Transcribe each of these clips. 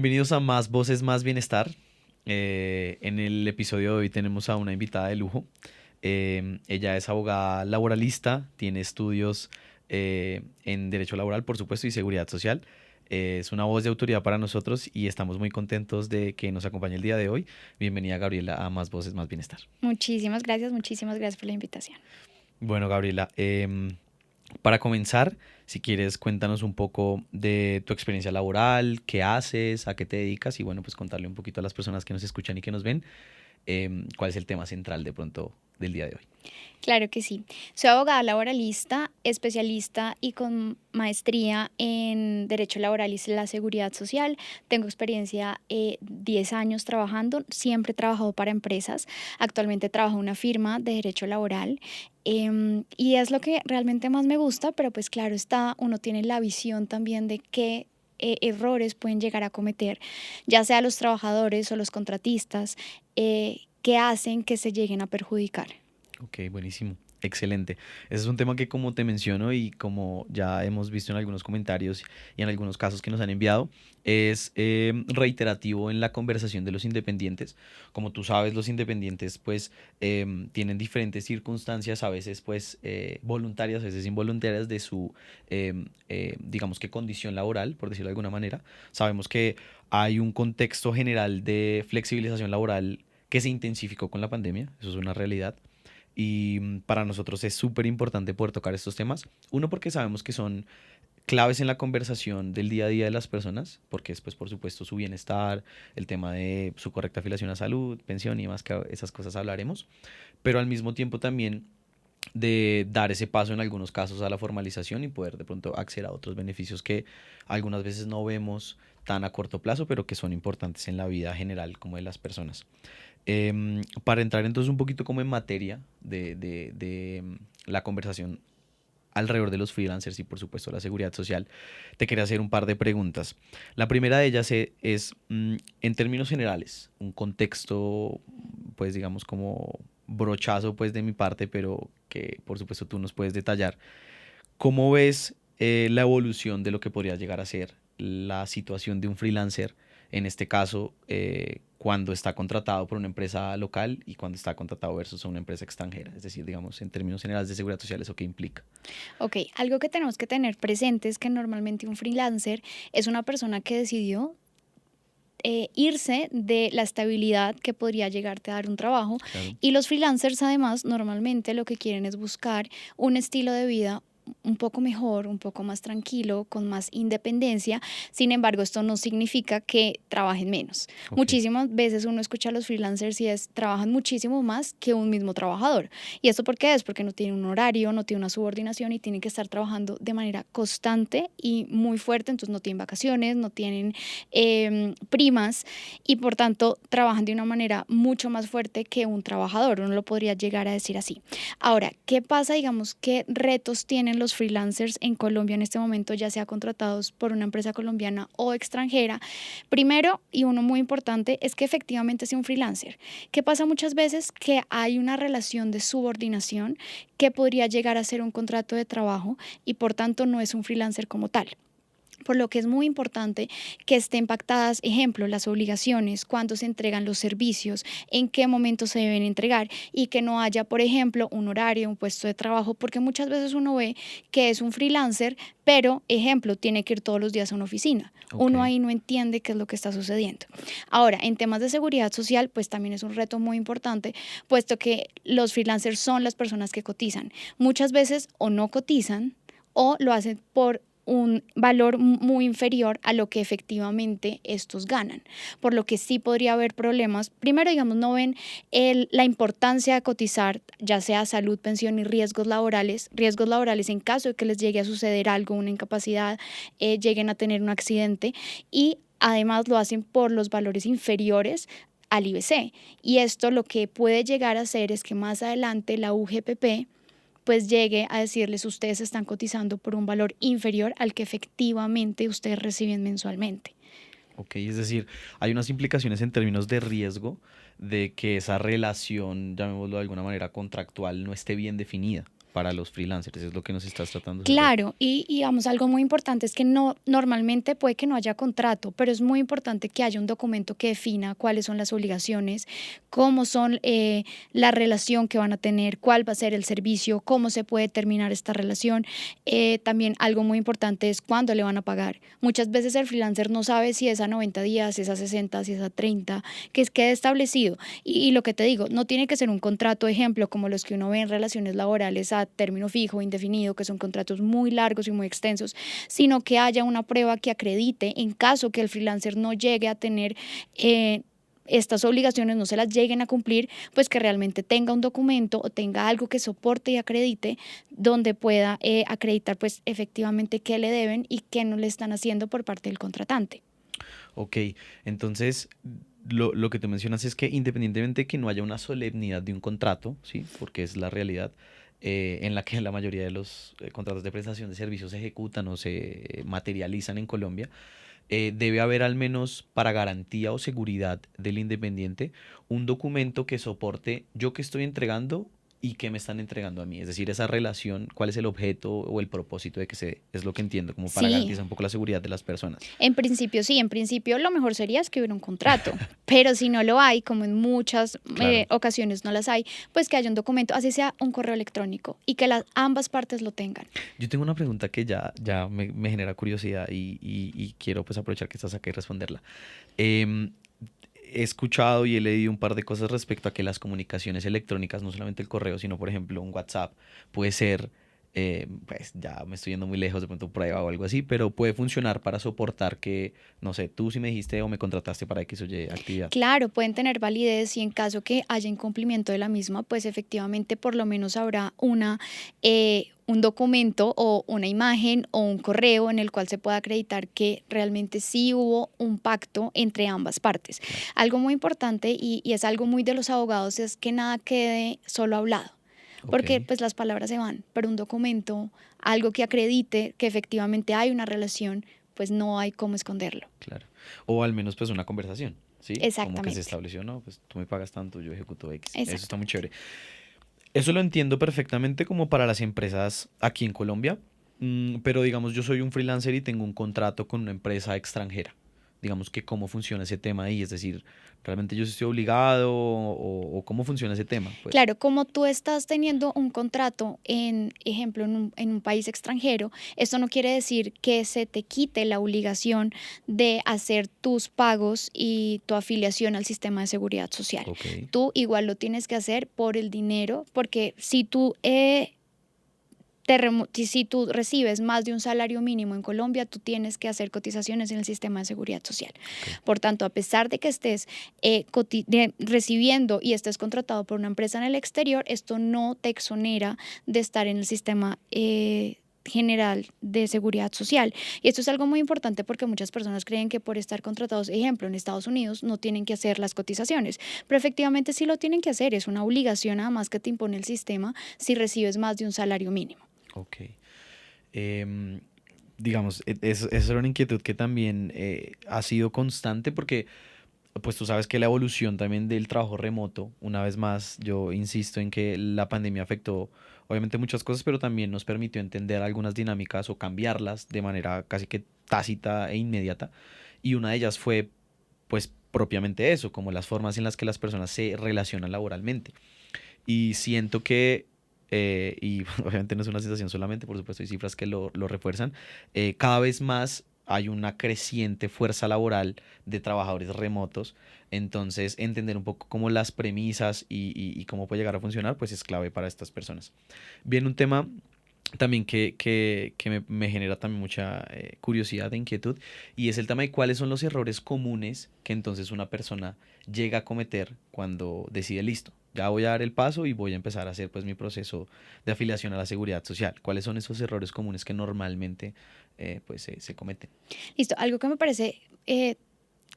Bienvenidos a Más Voces, Más Bienestar. En el episodio de hoy tenemos a una invitada de lujo. Ella es abogada laboralista, tiene estudios en Derecho Laboral, por supuesto, y Seguridad Social. Es una voz de autoridad para nosotros y estamos muy contentos de que nos acompañe el día de hoy. Bienvenida, Gabriela, a Más Voces, Más Bienestar. Muchísimas gracias por la invitación. Bueno, Gabriela, para comenzar, si quieres, cuéntanos un poco de tu experiencia laboral, qué haces, a qué te dedicas y bueno, pues contarle un poquito a las personas que nos escuchan y que nos ven, cuál es el tema central de pronto del día de hoy. Claro que sí. Soy abogada laboralista, especialista y con maestría en Derecho Laboral y la Seguridad Social. Tengo experiencia 10 años trabajando, siempre he trabajado para empresas. Actualmente trabajo en una firma de Derecho Laboral y es lo que realmente más me gusta, pero pues claro está, uno tiene la visión también de qué errores pueden llegar a cometer, ya sea los trabajadores o los contratistas, que hacen que se lleguen a perjudicar. Ok, buenísimo. Excelente. Ese es un tema que como te menciono y como ya hemos visto en algunos comentarios y en algunos casos que nos han enviado, es reiterativo en la conversación de los independientes. Como tú sabes, los independientes pues tienen diferentes circunstancias, a veces pues voluntarias, a veces involuntarias de su, digamos que condición laboral, por decirlo de alguna manera. Sabemos que hay un contexto general de flexibilización laboral que se intensificó con la pandemia, eso es una realidad. Y para nosotros es súper importante poder tocar estos temas. Uno, porque sabemos que son claves en la conversación del día a día de las personas, porque es, pues, por supuesto, su bienestar, el tema de su correcta afiliación a salud, pensión y más que esas cosas hablaremos. Pero al mismo tiempo también de dar ese paso en algunos casos a la formalización y poder de pronto acceder a otros beneficios que algunas veces no vemos tan a corto plazo, pero que son importantes en la vida general como de las personas. Para entrar entonces un poquito como en materia de la conversación alrededor de los freelancers y por supuesto la seguridad social, te quería hacer un par de preguntas. La primera de ellas en términos generales, un contexto, pues digamos como brochazo pues de mi parte, pero que por supuesto tú nos puedes detallar. ¿Cómo ves la evolución de lo que podría llegar a ser la situación de un freelancer, en este caso, cuando está contratado por una empresa local y cuando está contratado versus una empresa extranjera? Es decir, digamos, en términos generales de seguridad social, ¿eso qué implica? Ok, algo que tenemos que tener presente es que normalmente un freelancer es una persona que decidió irse de la estabilidad que podría llegarte a dar un trabajo, Claro. y los freelancers además normalmente lo que quieren es buscar un estilo de vida un poco mejor, un poco más tranquilo, con más independencia. Sin embargo, esto no significa que trabajen menos. Ok. Muchísimas veces uno escucha a los freelancers y trabajan muchísimo más que un mismo trabajador. ¿Y esto por qué es? Porque no tienen un horario, no tienen una subordinación y tienen que estar trabajando de manera constante y muy fuerte. Entonces no tienen vacaciones, no tienen primas, y por tanto trabajan de una manera mucho más fuerte que un trabajador. Uno lo podría llegar a decir así. Ahora, ¿qué pasa? Digamos, ¿qué retos tienen los freelancers en Colombia en este momento, ya sea contratados por una empresa colombiana o extranjera? Primero, y uno muy importante, es que efectivamente sea un freelancer. ¿Qué pasa muchas veces? Que hay una relación de subordinación que podría llegar a ser un contrato de trabajo y por tanto no es un freelancer como tal. Por lo que es muy importante que estén pactadas, ejemplo, las obligaciones, cuándo se entregan los servicios, en qué momento se deben entregar, y que no haya, por ejemplo, un horario, un puesto de trabajo, porque muchas veces uno ve que es un freelancer, pero, ejemplo, tiene que ir todos los días a una oficina. Ok. Uno ahí no entiende qué es lo que está sucediendo. Ahora, en temas de seguridad social, pues también es un reto muy importante, puesto que los freelancers son las personas que cotizan. Muchas veces o no cotizan o lo hacen por un valor muy inferior a lo que efectivamente estos ganan, por lo que sí podría haber problemas. Primero, digamos, no ven la importancia de cotizar, ya sea salud, pensión y riesgos laborales en caso de que les llegue a suceder algo, una incapacidad, lleguen a tener un accidente, y además lo hacen por los valores inferiores al IBC. Y esto lo que puede llegar a hacer es que más adelante la UGPP pues llegue a decirles: ustedes están cotizando por un valor inferior al que efectivamente ustedes reciben mensualmente. Ok, es decir, hay unas implicaciones en términos de riesgo de que esa relación, llamémoslo de alguna manera contractual, no esté bien definida. para los freelancers, es lo que nos estás tratando de saber. Claro, y vamos, algo muy importante es que no, normalmente puede que no haya contrato, pero es muy importante que haya un documento que defina cuáles son las obligaciones, cómo son la relación que van a tener, cuál va a ser el servicio, cómo se puede terminar esta relación. También algo muy importante es cuándo le van a pagar. Muchas veces el freelancer no sabe si es a 90 días, si es a 60, si es a 30, que es quede establecido. Y lo que te digo, no tiene que ser un contrato, ejemplo, como los que uno ve en relaciones laborales a término fijo, indefinido, que son contratos muy largos y muy extensos, sino que haya una prueba que acredite en caso que el freelancer no llegue a tener estas obligaciones, no se las lleguen a cumplir, pues que realmente tenga un documento o tenga algo que soporte y acredite, donde pueda acreditar pues efectivamente qué le deben y qué no le están haciendo por parte del contratante. Ok, entonces lo que tú mencionas es que independientemente de que no haya una solemnidad de un contrato, ¿sí? Porque es la realidad en la que la mayoría de los contratos de prestación de servicios se ejecutan o se materializan en Colombia, debe haber al menos para garantía o seguridad del independiente un documento que soporte yo que estoy entregando y que me están entregando a mí. Es decir, esa relación, cuál es el objeto o el propósito de que se dé. Es lo que entiendo, como para Sí, garantizar un poco la seguridad de las personas. en principio sí, en principio lo mejor sería escribir un contrato, pero si no lo hay, como en muchas Claro. ocasiones no las hay, pues que haya un documento, así sea un correo electrónico y que ambas partes lo tengan. Yo tengo una pregunta que ya me genera curiosidad y quiero pues aprovechar que estás acá y responderla. Em, He escuchado y he leído un par de cosas respecto a que las comunicaciones electrónicas, no solamente el correo, sino por ejemplo un WhatsApp, puede ser, pues ya me estoy yendo muy lejos, de pronto prueba o algo así, pero puede funcionar para soportar que, no sé, tú sí me dijiste o me contrataste para X o Y actividad. Claro, pueden tener validez y en caso que haya incumplimiento de la misma, pues efectivamente por lo menos habrá un documento o una imagen o un correo en el cual se pueda acreditar que realmente sí hubo un pacto entre ambas partes. Claro. Algo muy importante y es algo muy de los abogados es que nada quede solo hablado, Ok, porque pues las palabras se van, pero un documento, algo que acredite que efectivamente hay una relación, pues no hay cómo esconderlo. claro. O al menos pues una conversación, ¿sí? Como que se Exactamente, estableció, no, pues tú me pagas tanto, yo ejecuto X. Eso está muy exactamente. chévere. Eso lo entiendo perfectamente como para las empresas aquí en Colombia, pero digamos yo soy un freelancer y tengo un contrato con una empresa extranjera. Digamos que cómo funciona ese tema ahí, es decir, realmente yo estoy obligado o cómo funciona ese tema, pues. Claro, como tú estás teniendo un contrato, en ejemplo, en un país extranjero, esto no quiere decir que se te quite la obligación de hacer tus pagos y tu afiliación al sistema de seguridad social. Ok, Tú igual lo tienes que hacer por el dinero, porque si tú si tú recibes más de un salario mínimo en Colombia, tú tienes que hacer cotizaciones en el sistema de seguridad social. ok, Por tanto, a pesar de que estés recibiendo y estés contratado por una empresa en el exterior, esto no te exonera de estar en el sistema general de seguridad social. Y esto es algo muy importante porque muchas personas creen que por estar contratados, ejemplo, en Estados Unidos, no tienen que hacer las cotizaciones, pero efectivamente sí lo tienen que hacer, es una obligación nada más que te impone el sistema si recibes más de un salario mínimo. ok. Em, digamos, esa era una inquietud que también ha sido constante porque pues tú sabes que la evolución también del trabajo remoto, una vez más, yo insisto en que la pandemia afectó obviamente muchas cosas, pero también nos permitió entender algunas dinámicas o cambiarlas de manera casi que tácita e inmediata. Y una de ellas fue pues propiamente eso, como las formas en las que las personas se relacionan laboralmente. Y siento que, y obviamente no es una sensación solamente, por supuesto hay cifras que lo refuerzan, cada vez más hay una creciente fuerza laboral de trabajadores remotos, entonces entender un poco cómo las premisas y cómo puede llegar a funcionar, pues es clave para estas personas. Bien, un tema también que me genera también mucha curiosidad e inquietud y es el tema de cuáles son los errores comunes que entonces una persona llega a cometer cuando decide listo. Ya voy a dar el paso y voy a empezar a hacer pues mi proceso de afiliación a la seguridad social. ¿Cuáles son esos errores comunes que normalmente pues se cometen? Listo, algo que me parece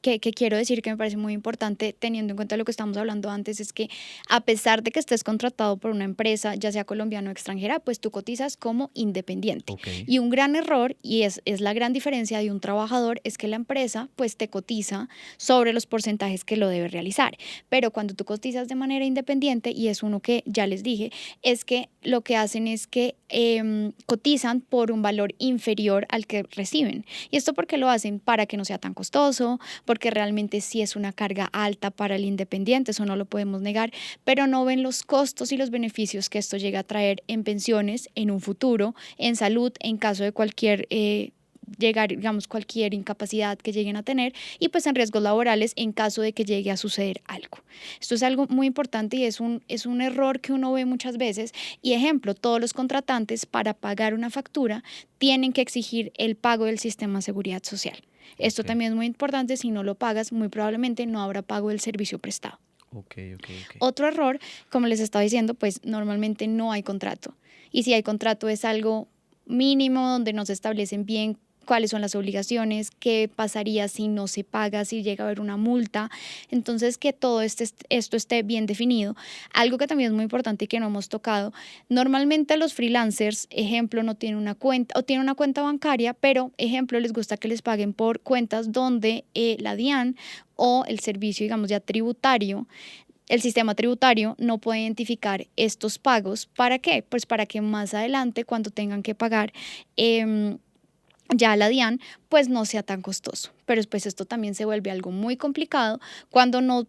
que quiero decir que me parece muy importante teniendo en cuenta lo que estamos hablando antes es que a pesar de que estés contratado por una empresa, ya sea colombiana o extranjera, pues tú cotizas como independiente. Ok, Y un gran error, y es la gran diferencia de un trabajador, es que la empresa pues te cotiza sobre los porcentajes que lo debe realizar. Pero cuando tú cotizas de manera independiente, y es uno que ya les dije, es que lo que hacen es que cotizan por un valor inferior al que reciben. ¿Y esto porque lo hacen? Para que no sea tan costoso, porque realmente sí es una carga alta para el independiente, eso no lo podemos negar, pero no ven los costos y los beneficios que esto llega a traer en pensiones en un futuro, en salud, en caso de cualquier llegar, digamos, cualquier incapacidad que lleguen a tener y pues en riesgos laborales en caso de que llegue a suceder algo. Esto es algo muy importante y es un error que uno ve muchas veces y ejemplo, todos los contratantes para pagar una factura tienen que exigir el pago del sistema de seguridad social. Esto ok, también es muy importante, si no lo pagas, muy probablemente no habrá pago del servicio prestado. ok, ok, ok. Otro error, como les estaba diciendo, pues normalmente no hay contrato. Y si hay contrato es algo mínimo donde no se establecen bien cuáles son las obligaciones, qué pasaría si no se paga, si llega a haber una multa. Entonces, que todo esto esté bien definido. Algo que también es muy importante y que no hemos tocado, normalmente los freelancers, ejemplo, no tienen una cuenta o tienen una cuenta bancaria, pero, ejemplo, les gusta que les paguen por cuentas donde la DIAN o el servicio, digamos, ya tributario el sistema tributario no puede identificar estos pagos. ¿Para qué? Pues para que más adelante, cuando tengan que pagar ya la DIAN, pues no sea tan costoso. Pero después esto también se vuelve algo muy complicado cuando no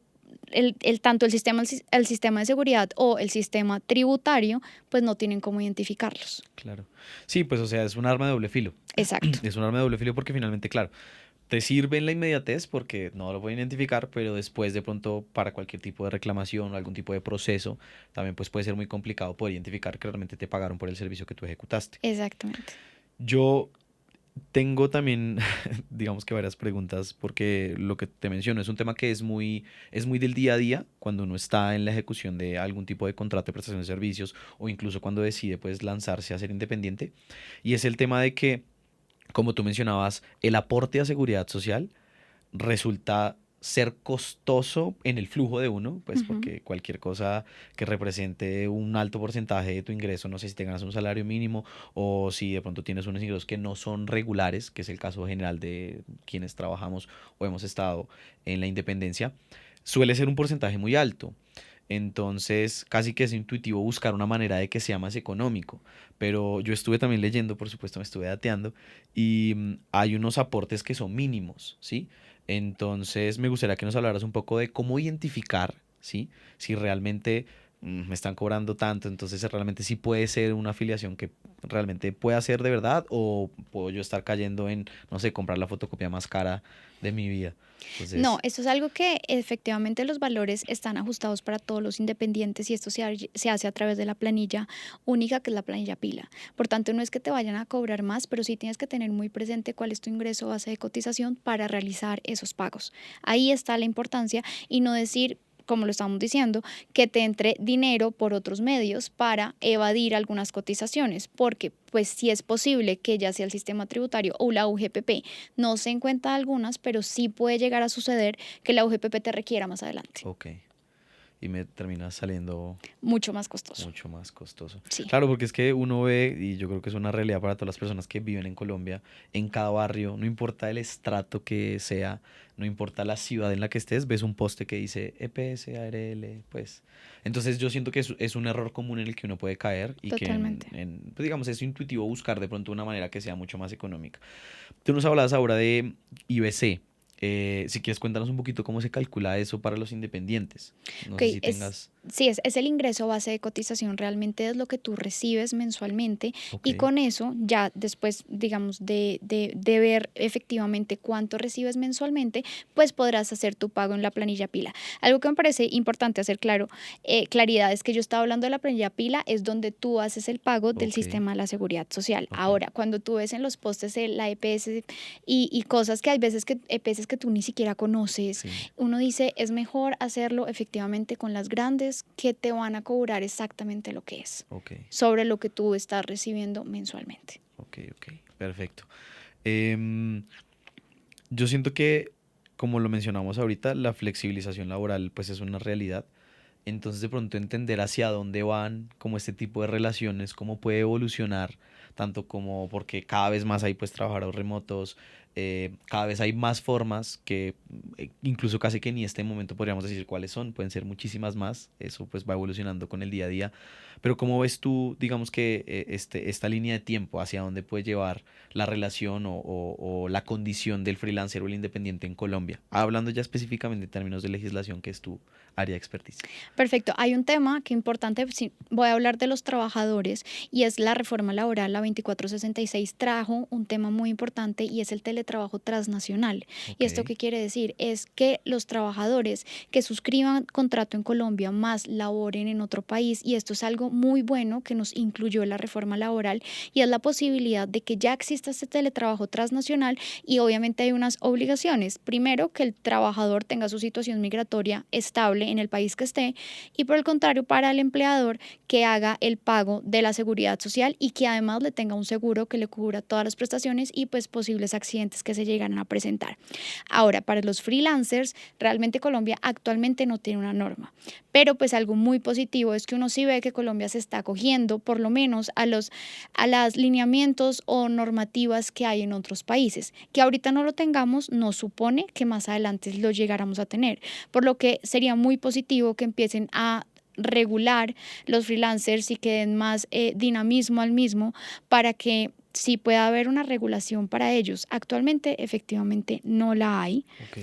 tanto el sistema de seguridad o el sistema tributario, pues no tienen cómo identificarlos. Claro. Sí, pues o sea, es un arma de doble filo. Exacto. Es un arma de doble filo porque finalmente, claro, te sirve en la inmediatez porque no lo pueden identificar, pero después de pronto para cualquier tipo de reclamación o algún tipo de proceso, también pues puede ser muy complicado poder identificar que realmente te pagaron por el servicio que tú ejecutaste. Exactamente. Yo tengo también, digamos que varias preguntas, porque lo que te menciono es un tema que es muy del día a día, cuando uno está en la ejecución de algún tipo de contrato de prestación de servicios o incluso cuando decide pues lanzarse a ser independiente, y es el tema de que, como tú mencionabas, el aporte a seguridad social resulta ser costoso en el flujo de uno, pues Ujú. porque cualquier cosa que represente un alto porcentaje de tu ingreso, no sé si te ganas un salario mínimo o si de pronto tienes unos ingresos que no son regulares, que es el caso general de quienes trabajamos o hemos estado en la independencia, suele ser un porcentaje muy alto. Entonces, casi que es intuitivo buscar una manera de que sea más económico. Pero yo estuve también leyendo, por supuesto, me estuve dateando, y hay unos aportes que son mínimos, ¿sí? Entonces, me gustaría que nos hablaras un poco de cómo identificar, ¿sí? Si realmente me están cobrando tanto, entonces realmente sí puede ser una afiliación que realmente pueda ser de verdad o puedo yo estar cayendo en, no sé, comprar la fotocopia más cara de mi vida. No, Entonces, esto es algo que efectivamente los valores están ajustados para todos los independientes y esto se hace a través de la planilla única, que es la planilla pila. Por tanto, no es que te vayan a cobrar más, pero sí tienes que tener muy presente cuál es tu ingreso base de cotización para realizar esos pagos. Ahí está la importancia y no decir, como lo estamos diciendo, que te entre dinero por otros medios para evadir algunas cotizaciones, porque pues sí es posible que ya sea el sistema tributario o la UGPP no se encuentra algunas, pero sí puede llegar a suceder que la UGPP te requiera más adelante. ok. Y me termina saliendo Mucho más costoso. mucho más costoso. Sí, Claro, porque es que uno ve, y yo creo que es una realidad para todas las personas que viven en Colombia, en cada barrio, no importa el estrato que sea, no importa la ciudad en la que estés, ves un poste que dice EPS, ARL, pues. Entonces yo siento que es un error común en el que uno puede caer y que, totalmente. pues digamos, es intuitivo buscar de pronto una manera que sea mucho más económica. Tú nos hablabas ahora de IBC. Si quieres, cuéntanos un poquito cómo se calcula eso para los independientes. No Ok, sé si tengas... sí, es el ingreso base de cotización, realmente es lo que tú recibes mensualmente Ok, y con eso ya después, digamos, de ver efectivamente cuánto recibes mensualmente, pues podrás hacer tu pago en la planilla pila. Algo que me parece importante hacer claro, claridad es que yo estaba hablando de la planilla pila, es donde tú haces el pago del ok, sistema de la seguridad social. ok. Ahora, cuando tú ves en los postes la EPS y cosas que hay veces que EPS que tú ni siquiera conoces, Sí, uno dice, es mejor hacerlo efectivamente con las grandes que te van a cobrar exactamente lo que es, ok, sobre lo que tú estás recibiendo mensualmente. ok, ok. Perfecto. Em, yo siento que como lo mencionamos ahorita, la flexibilización laboral pues es una realidad. Entonces de pronto entender hacia dónde van como este tipo de relaciones, cómo puede evolucionar, tanto como porque cada vez más hay pues trabajadores remotos, cada vez hay más formas que incluso casi que en este momento podríamos decir cuáles son, pueden ser muchísimas más, eso pues va evolucionando con el día a día, pero ¿cómo ves tú, digamos que esta línea de tiempo, hacia dónde puede llevar la relación o la condición del freelancer o el independiente en Colombia? Hablando ya específicamente en términos de legislación, que es tu área de expertise. Perfecto. Hay un tema que es importante, sí, voy a hablar de los trabajadores y es la reforma laboral, la 2466 trajo un tema muy importante y es el teletrabajo transnacional. ¿Y Ok, esto qué quiere decir? Es que los trabajadores que suscriban contrato en Colombia más laboren en otro país y esto es algo muy bueno que nos incluyó la reforma laboral y es la posibilidad de que ya exista este teletrabajo transnacional y obviamente hay unas obligaciones. Primero, que el trabajador tenga su situación migratoria estable en el país que esté y por el contrario para el empleador que haga el pago de la seguridad social y que además le tenga un seguro que le cubra todas las prestaciones y pues posibles accidentes que se llegan a presentar. Ahora, para los freelancers, realmente Colombia actualmente no tiene una norma, pero pues algo muy positivo es que uno sí ve que Colombia se está acogiendo por lo menos a las lineamientos o normativas que hay en otros países. Que ahorita no lo tengamos no supone que más adelante lo llegáramos a tener, por lo que sería muy positivo que empiecen a regular los freelancers y que den más dinamismo al mismo para que sí pueda haber una regulación para ellos. Actualmente efectivamente no la hay. ok.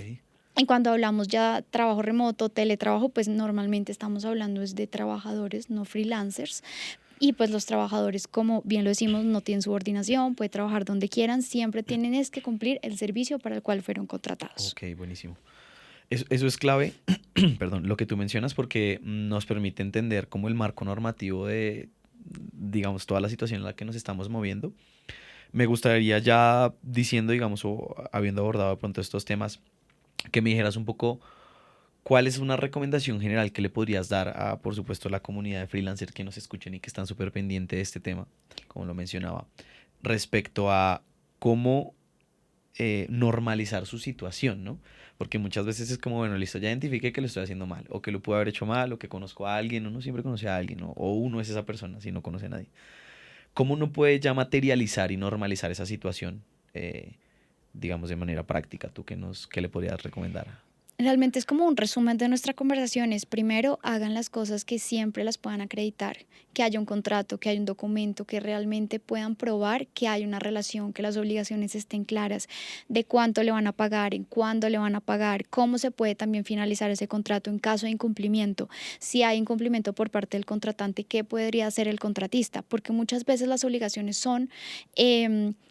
Y cuando hablamos ya trabajo remoto, teletrabajo, pues normalmente estamos hablando es de trabajadores, no freelancers. Y pues los trabajadores, como bien lo decimos, no tienen subordinación, puede trabajar donde quieran, siempre tienen es que cumplir el servicio para el cual fueron contratados. Ok, buenísimo. Eso es clave, perdón, lo que tú mencionas porque nos permite entender cómo el marco normativo de, digamos, toda la situación en la que nos estamos moviendo. Me gustaría ya diciendo, digamos, o habiendo abordado de pronto estos temas, que me dijeras un poco cuál es una recomendación general que le podrías dar a, por supuesto, la comunidad de freelancers que nos escuchen y que están súper pendientes de este tema, como lo mencionaba, respecto a cómo normalizar su situación, ¿no? Porque muchas veces es como, bueno, listo, ya identifiqué que lo estoy haciendo mal, o que lo pude haber hecho mal, o que conozco a alguien, uno siempre conoce a alguien, ¿no? O uno es esa persona si no conoce a nadie. ¿Cómo uno puede ya materializar y normalizar esa situación, digamos, de manera práctica? ¿Tú qué le podrías recomendar? Realmente es como un resumen de nuestra conversación. Es primero, hagan las cosas que siempre las puedan acreditar, que haya un contrato, que haya un documento, que realmente puedan probar que hay una relación, que las obligaciones estén claras de cuánto le van a pagar, en cuándo le van a pagar, cómo se puede también finalizar ese contrato en caso de incumplimiento. Si hay incumplimiento por parte del contratante, ¿qué podría hacer el contratista? Porque muchas veces las obligaciones son,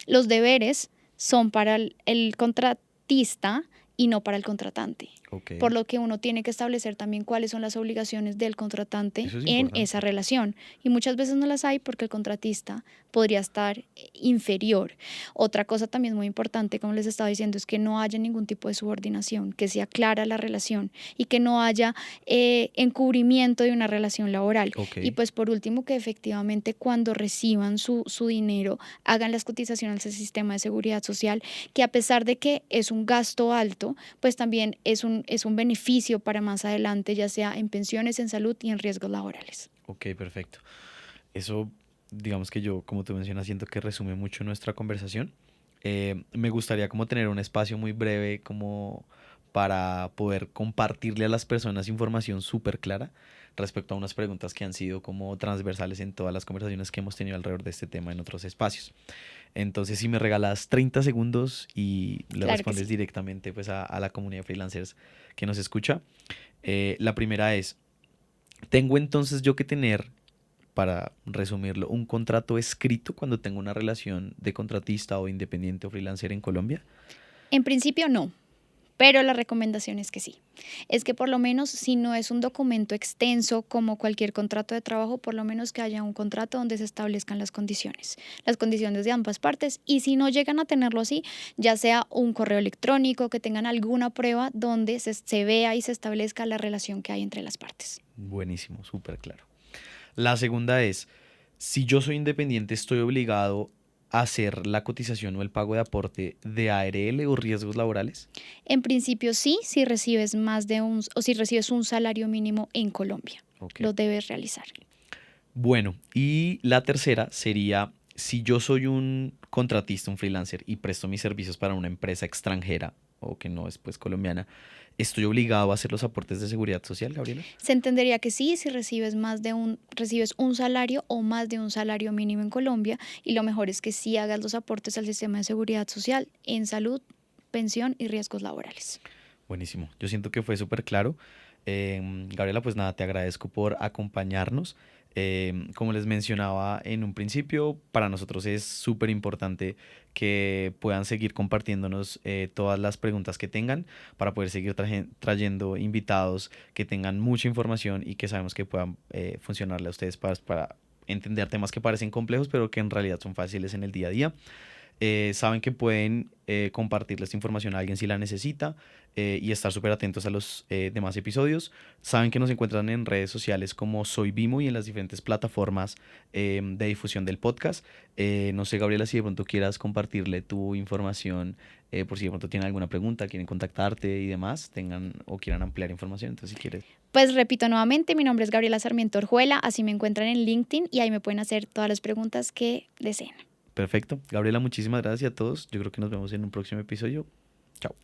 los deberes son para el contratista y no para el contratante. Ok, Por lo que uno tiene que establecer también cuáles son las obligaciones del contratante eso es en esa importante. relación. Y muchas veces no las hay porque el contratista podría estar inferior. Otra cosa también muy importante, como les estaba diciendo, es que no haya ningún tipo de subordinación, que sea clara la relación y que no haya encubrimiento de una relación laboral. Ok, Y pues por último, que efectivamente cuando reciban su dinero, hagan las cotizaciones al sistema de seguridad social, que a pesar de que es un gasto alto, pues también es un beneficio para más adelante, ya sea en pensiones, en salud y en riesgos laborales. ok, perfecto. Eso, digamos que yo, como tú mencionas, siento que resume mucho nuestra conversación. Me gustaría como tener un espacio muy breve como para poder compartirle a las personas información súper clara respecto a unas preguntas que han sido como transversales en todas las conversaciones que hemos tenido alrededor de este tema en otros espacios. Entonces, si me regalas 30 segundos y le Claro que respondes sí. directamente pues a la comunidad de freelancers que nos escucha, la primera es, ¿tengo entonces yo que tener, para resumirlo, un contrato escrito cuando tengo una relación de contratista o independiente o freelancer en Colombia? En principio no, pero la recomendación es que sí. Es que por lo menos si no es un documento extenso como cualquier contrato de trabajo, por lo menos que haya un contrato donde se establezcan las condiciones de ambas partes. Y si no llegan a tenerlo así, ya sea un correo electrónico, que tengan alguna prueba donde se vea y se establezca la relación que hay entre las partes. Buenísimo, súper claro. La segunda es, si yo soy independiente, estoy obligado hacer la cotización o el pago de aporte de ARL o riesgos laborales? En principio sí, si recibes más de o si recibes un salario mínimo en Colombia, Ok. lo debes realizar. Bueno, y la tercera sería, si yo soy un contratista, un freelancer y presto mis servicios para una empresa extranjera o que no es pues colombiana, ¿estoy obligado a hacer los aportes de seguridad social, Gabriela? Se entendería que sí si recibes un salario o más de un salario mínimo en Colombia, y lo mejor es que sí hagas los aportes al sistema de seguridad social en salud, pensión y riesgos laborales. Buenísimo. Yo siento que fue súper claro. Gabriela, pues nada, te agradezco por acompañarnos. Como les mencionaba en un principio, para nosotros es súper importante que puedan seguir compartiéndonos todas las preguntas que tengan para poder seguir trayendo invitados que tengan mucha información y que sabemos que puedan funcionarle a ustedes para entender temas que parecen complejos, pero que en realidad son fáciles en el día a día. Saben que pueden compartirle esta información a alguien si la necesita y estar súper atentos a los demás episodios. Saben que nos encuentran en redes sociales como Soy Vimo y en las diferentes plataformas de difusión del podcast. No sé, Gabriela, si de pronto quieras compartirle tu información por si de pronto tienen alguna pregunta, quieren contactarte y demás, tengan o quieran ampliar información. Entonces, si quieres. Pues repito nuevamente, mi nombre es Gabriela Sarmiento Orjuela, así me encuentran en LinkedIn y ahí me pueden hacer todas las preguntas que deseen. Perfecto. Gabriela, muchísimas gracias a todos. Yo creo que nos vemos en un próximo episodio. Chao.